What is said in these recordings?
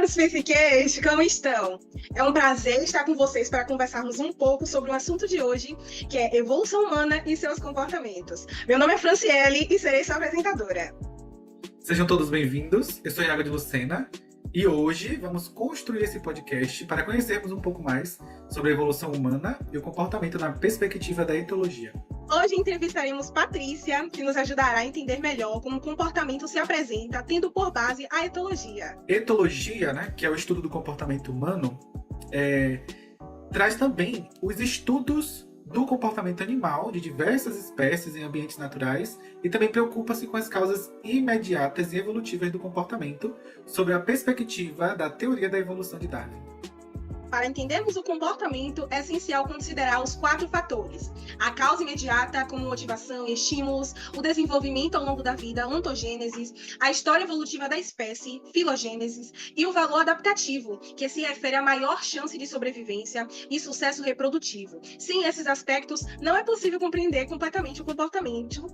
meus psiquês, como estão? É um prazer estar com vocês para conversarmos um pouco sobre o assunto de hoje, que é evolução humana e seus comportamentos. Meu nome é Franciele e serei sua apresentadora. Sejam todos bem-vindos, eu sou Iago de Lucena e hoje vamos construir esse podcast para conhecermos um pouco mais sobre a evolução humana e o comportamento na perspectiva da etologia. Hoje entrevistaremos Patrícia, que nos ajudará a entender melhor como o comportamento se apresenta, tendo por base a etologia. Etologia, né, que é o estudo do comportamento humano, traz também os estudos do comportamento animal de diversas espécies em ambientes naturais e também preocupa-se com as causas imediatas e evolutivas do comportamento sob a perspectiva da teoria da evolução de Darwin. Para entendermos o comportamento, é essencial considerar os 4 fatores: a causa imediata, como motivação e estímulos, o desenvolvimento ao longo da vida, ontogênese, a história evolutiva da espécie, filogênese, e o valor adaptativo, que se refere à maior chance de sobrevivência e sucesso reprodutivo. Sem esses aspectos, não é possível compreender completamente o comportamento,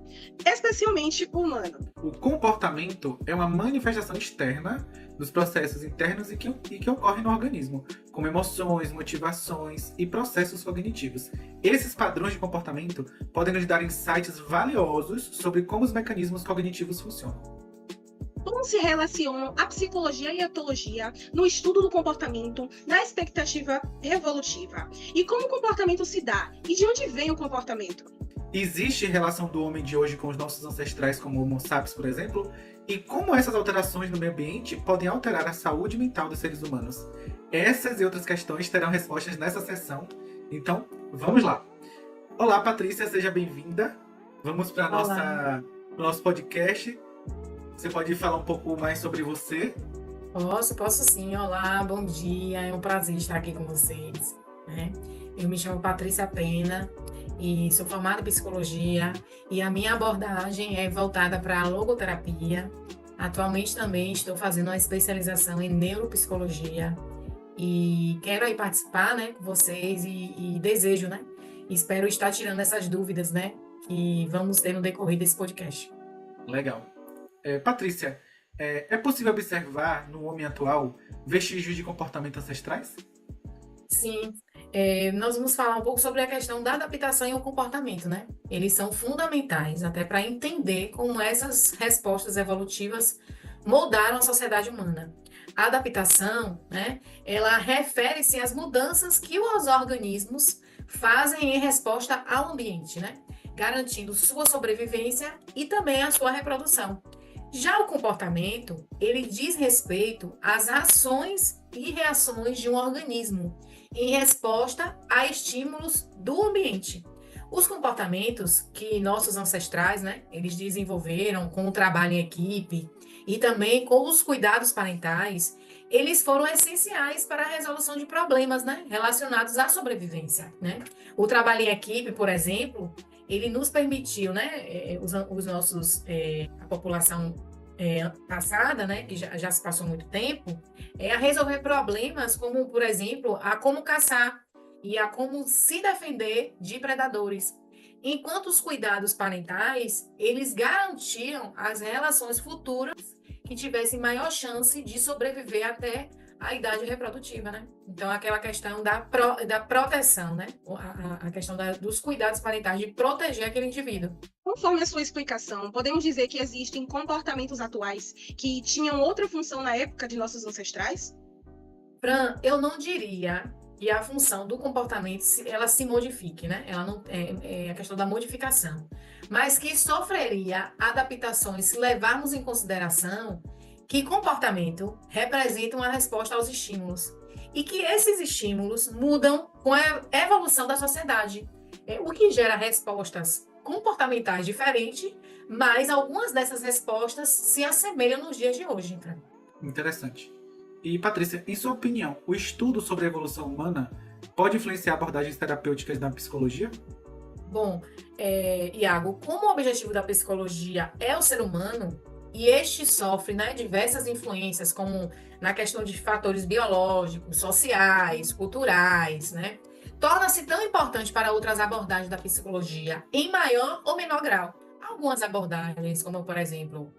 especialmente o humano. O comportamento é uma manifestação externa dos processos internos e que ocorrem no organismo, como emoções, motivações e processos cognitivos. Esses padrões de comportamento podem nos dar insights valiosos sobre como os mecanismos cognitivos funcionam. Como se relacionam a psicologia e a etologia no estudo do comportamento na expectativa evolutiva? E como o comportamento se dá? E de onde vem o comportamento? Existe relação do homem de hoje com os nossos ancestrais, como o Homo sapiens, por exemplo? E como essas alterações no meio ambiente podem alterar a saúde mental dos seres humanos? Essas e outras questões terão respostas nessa sessão. Então, vamos lá. Olá, Patrícia, seja bem-vinda. Vamos para o nosso podcast. Você pode falar um pouco mais sobre você? Posso sim. Olá, bom dia. É um prazer estar aqui com vocês, né? Eu me chamo Patrícia Pena e sou formada em psicologia e a minha abordagem é voltada para a logoterapia. Atualmente também estou fazendo uma especialização em neuropsicologia e quero aí participar, né, com vocês e desejo, né? Espero estar tirando essas dúvidas, né, que vamos ter no decorrer desse podcast. Legal. Patrícia, é possível observar no homem atual vestígios de comportamento ancestrais? Sim, nós vamos falar um pouco sobre a questão da adaptação e o comportamento, né? Eles são fundamentais até para entender como essas respostas evolutivas moldaram a sociedade humana. A adaptação, né, ela refere-se às mudanças que os organismos fazem em resposta ao ambiente, né? Garantindo sua sobrevivência e também a sua reprodução. Já o comportamento, ele diz respeito às ações e reações de um organismo em resposta a estímulos do ambiente. Os comportamentos que nossos ancestrais, né, eles desenvolveram com o trabalho em equipe e também com os cuidados parentais, eles foram essenciais para a resolução de problemas, né, relacionados à sobrevivência, né? O trabalho em equipe, por exemplo, ele nos permitiu, né, os nossos, a população passada, né, que já se passou muito tempo, a resolver problemas como, por exemplo, a como caçar e a como se defender de predadores. Enquanto os cuidados parentais, eles garantiam as relações futuras que tivessem maior chance de sobreviver até a idade reprodutiva, né? Então, aquela questão da proteção, né? A questão dos cuidados parentais, de proteger aquele indivíduo. Conforme a sua explicação, podemos dizer que existem comportamentos atuais que tinham outra função na época de nossos ancestrais? Fran, eu não diria que a função do comportamento ela se modifique, né? Ela não é a questão da modificação, mas que sofreria adaptações se levarmos em consideração que comportamento representa uma resposta aos estímulos e que esses estímulos mudam com a evolução da sociedade, o que gera respostas comportamentais diferentes, mas algumas dessas respostas se assemelham nos dias de hoje. Então. Interessante. E, Patrícia, em sua opinião, o estudo sobre a evolução humana pode influenciar abordagens terapêuticas na psicologia? Bom, Iago, como o objetivo da psicologia é o ser humano, e este sofre, né, diversas influências, como na questão de fatores biológicos, sociais, culturais, né? Torna-se tão importante para outras abordagens da psicologia, em maior ou menor grau. Algumas abordagens, como por exemplo,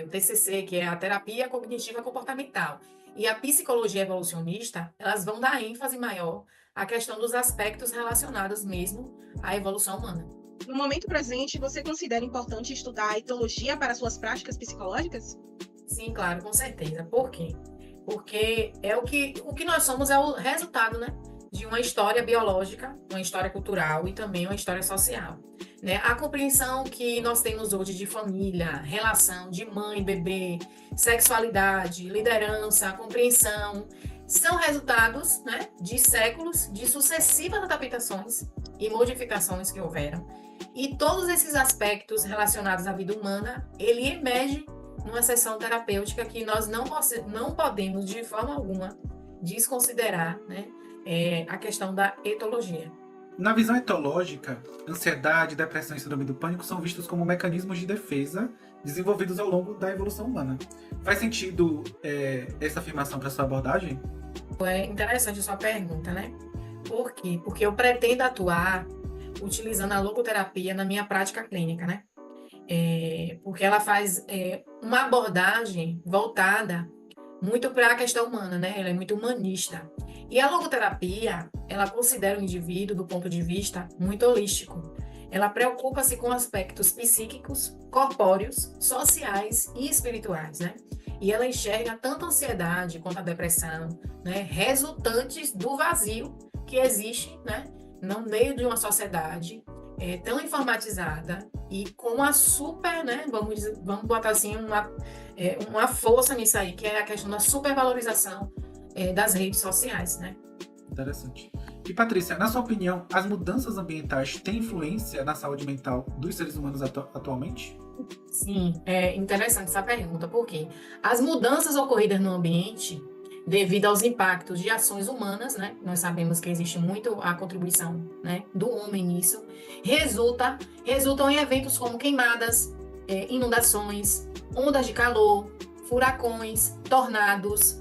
o TCC, que é a terapia cognitiva comportamental, E a psicologia evolucionista, elas vão dar ênfase maior à questão dos aspectos relacionados mesmo à evolução humana. No momento presente, você considera importante estudar a etologia para suas práticas psicológicas? Sim, claro, com certeza. Por quê? Porque o que nós somos é o resultado, né, de uma história biológica, uma história cultural e também uma história social, né? A compreensão que nós temos hoje de família, relação de mãe, bebê, sexualidade, liderança, compreensão, são resultados, né, de séculos de sucessivas adaptações e modificações que houveram. E todos esses aspectos relacionados à vida humana, ele emerge numa sessão terapêutica que nós não podemos, de forma alguma, desconsiderar, né, a questão da etologia. Na visão etológica, ansiedade, depressão e síndrome do pânico são vistos como mecanismos de defesa desenvolvidos ao longo da evolução humana. Faz sentido essa afirmação para sua abordagem? É interessante a sua pergunta, né? Por quê? Porque eu pretendo atuar utilizando a logoterapia na minha prática clínica, né? Porque ela faz uma abordagem voltada muito para a questão humana, né? Ela é muito humanista. E a logoterapia, ela considera o indivíduo do ponto de vista muito holístico. Ela preocupa-se com aspectos psíquicos, corpóreos, sociais e espirituais, né? E ela enxerga tanto a ansiedade quanto a depressão, né, resultantes do vazio que existe, né, no meio de uma sociedade tão informatizada e com a super, né, vamos botar assim, uma força nisso aí, que é a questão da supervalorização das redes sociais, né? Interessante. E Patrícia, na sua opinião, as mudanças ambientais têm influência na saúde mental dos seres humanos atualmente? Sim, é interessante essa pergunta, porque as mudanças ocorridas no ambiente, devido aos impactos de ações humanas, né? Nós sabemos que existe muito a contribuição, né, do homem nisso, resultam em eventos como queimadas, inundações, ondas de calor, furacões, tornados,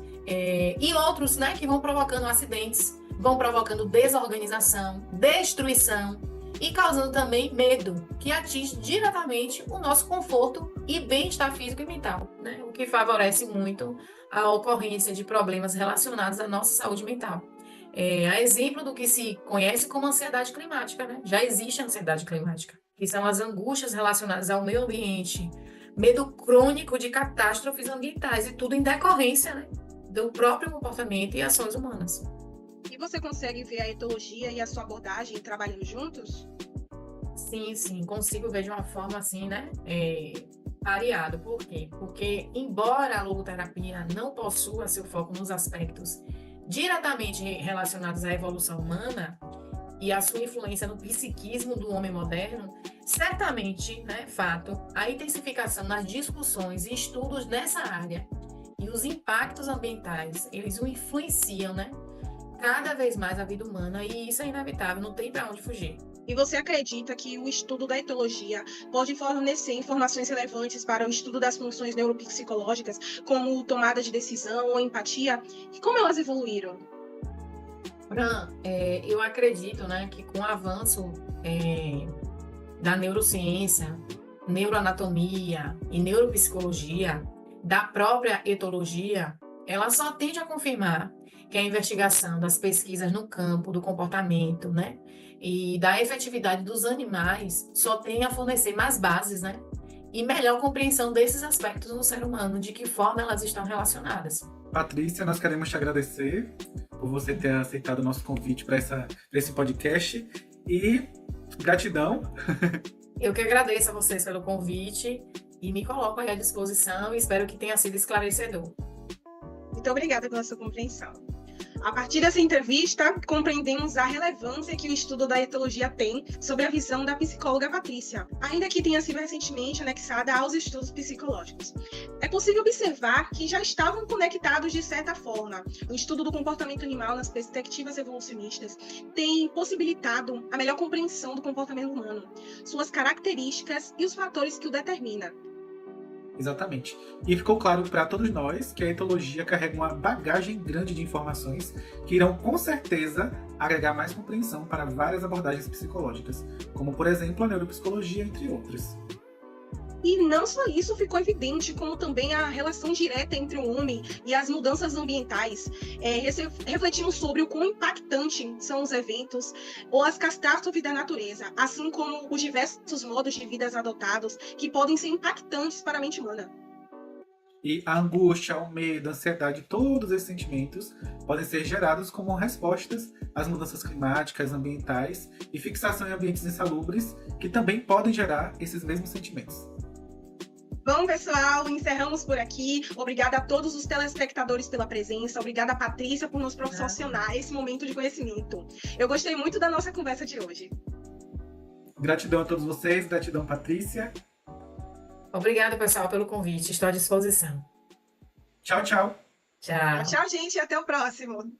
e outros, né, que vão provocando acidentes, vão provocando desorganização, destruição e causando também medo, que atinge diretamente o nosso conforto e bem-estar físico e mental, né? O que favorece muito a ocorrência de problemas relacionados à nossa saúde mental. A exemplo do que se conhece como ansiedade climática, né? Já existe a ansiedade climática, que são as angústias relacionadas ao meio ambiente, medo crônico de catástrofes ambientais e tudo em decorrência, né, do próprio comportamento e ações humanas. E você consegue ver a etologia e a sua abordagem trabalhando juntos? Sim, consigo ver de uma forma assim, né, pareado. Por quê? Porque, embora a logoterapia não possua seu foco nos aspectos diretamente relacionados à evolução humana e a sua influência no psiquismo do homem moderno, certamente, né, fato, a intensificação nas discussões e estudos nessa área e os impactos ambientais, eles o influenciam, né, cada vez mais a vida humana, e isso é inevitável, não tem para onde fugir. E você acredita que o estudo da etologia pode fornecer informações relevantes para o estudo das funções neuropsicológicas, como tomada de decisão ou empatia? E como elas evoluíram? Fran, eu acredito, né, que com o avanço da neurociência, neuroanatomia e neuropsicologia, da própria etologia, ela só tende a confirmar que a investigação das pesquisas no campo do comportamento, né, e da efetividade dos animais só tem a fornecer mais bases, né, e melhor compreensão desses aspectos do ser humano, de que forma elas estão relacionadas. Patrícia, nós queremos te agradecer por você ter aceitado o nosso convite para esse podcast e gratidão. Eu que agradeço a vocês pelo convite e me coloco aí à disposição e espero que tenha sido esclarecedor. Muito obrigada pela sua compreensão. A partir dessa entrevista, compreendemos a relevância que o estudo da etologia tem sobre a visão da psicóloga Patrícia, ainda que tenha sido recentemente anexada aos estudos psicológicos. É possível observar que já estavam conectados de certa forma. O estudo do comportamento animal nas perspectivas evolucionistas tem possibilitado a melhor compreensão do comportamento humano, suas características e os fatores que o determinam. Exatamente. E ficou claro para todos nós que a etologia carrega uma bagagem grande de informações que irão, com certeza, agregar mais compreensão para várias abordagens psicológicas, como, por exemplo, a neuropsicologia, entre outras. E não só isso ficou evidente, como também a relação direta entre o homem e as mudanças ambientais. Refletimos sobre o quão impactante são os eventos ou as catástrofes da natureza, assim como os diversos modos de vida adotados que podem ser impactantes para a mente humana. E a angústia, o medo, a ansiedade, todos esses sentimentos podem ser gerados como respostas às mudanças climáticas, ambientais e fixação em ambientes insalubres, que também podem gerar esses mesmos sentimentos. Bom, pessoal, encerramos por aqui. Obrigada a todos os telespectadores pela presença. Obrigada, Patrícia, por nos proporcionar esse momento de conhecimento. Eu gostei muito da nossa conversa de hoje. Gratidão a todos vocês, gratidão, Patrícia. Obrigada, pessoal, pelo convite. Estou à disposição. Tchau, tchau. Tchau. Tchau, gente, e até o próximo.